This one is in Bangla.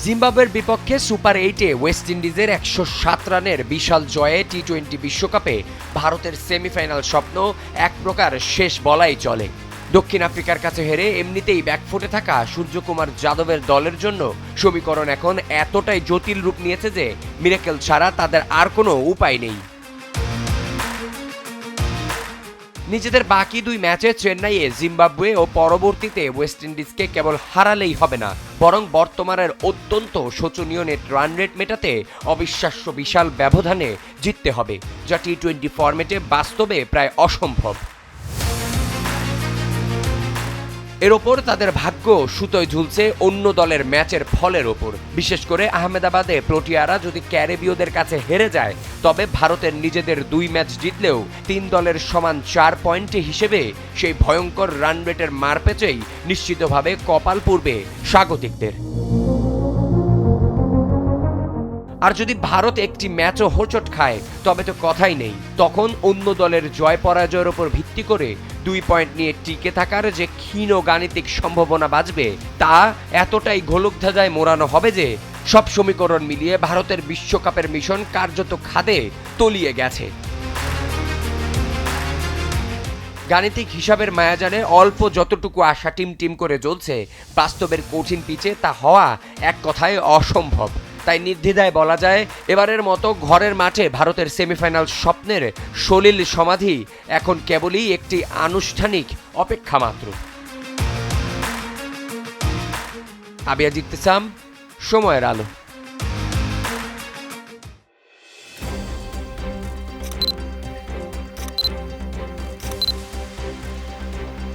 জিম্বাবুয়ের বিপক্ষে সুপার 8-এ ওয়েস্ট ইন্ডিজের 107 রানের বিশাল জয়ে টি-20 বিশ্বকাপে ভারতের সেমিফাইনাল স্বপ্ন এক প্রকার শেষ বলাই চলে। দক্ষিণ আফ্রিকার কাছে হেরে এমনিতেই ব্যাকফুটে থাকা সূর্যকুমার যাদবের দলের জন্য সমীকরণ এখন এতটাই জটিল রূপ নিয়েছে যে মিরাকেল ছাড়া তাদের আর কোনো উপায় নেই। নিজেদের বাকি দুই ম্যাচে চেন্নাইয়ে জিম্বাবুয়ে ও পরবর্তীতে ওয়েস্ট ইন্ডিজকে কেবল হারালেই হবে না, বরং বর্তমানের অত্যন্ত শোচনীয় নেট রান রেট মেটাতে অবিশ্বাস্য বিশাল ব্যবধানে জিততে হবে, যা টি-20 ফরম্যাটে বাস্তবে প্রায় অসম্ভব। এর ওপর তাদের ভাগ্য সুতোয় ঝুলছে অন্য দলের ম্যাচের ফলের ওপর। বিশেষ করে আহমেদাবাদে প্রোটিয়ারা যদি ক্যারিবীয়দের কাছে হেরে যায়, তবে ভারতের নিজেদের দুই ম্যাচ জিতলেও 3 দলের সমান 4 পয়েন্টে হিসেবে সেই ভয়ঙ্কর রান রেটের মারপ্যাচেই নিশ্চিতভাবে কপাল পূর্বে স্বাগতিকদের। আর যদি ভারত একটি ম্যাচও হোঁচট খায়, তবে তো কথাই নেই। তখন অন্য দলের জয় পরাজয়ের উপর ভিত্তি করে 2 পয়েন্ট নিয়ে টিকে থাকার যে ক্ষীণ গাণিতিক সম্ভাবনা বাঁচবে, তা এতটাই গোলকধাঁধায় মোড়ানো হবে যে সব সমীকরণ মিলিয়ে ভারতের বিশ্বকাপের মিশন কার্যত খাদে তলিয়ে গেছে। গাণিতিক হিসাবের মায়াজালে অল্প যতটুকু আশা টিম করে জ্বলছে, বাস্তবের কঠিন পিচে তা হওয়া এক কথায় অসম্ভব। তাই নির্দ্বিধায় বলা যায়, এবারের মতো ঘরের মাঠে ভারতের সেমিফাইনাল স্বপ্নের সলিল সমাধি এখন কেবলই একটি আনুষ্ঠানিক অপেক্ষা মাত্র। আবিয়া জিতেসাম, সময়ের আলো।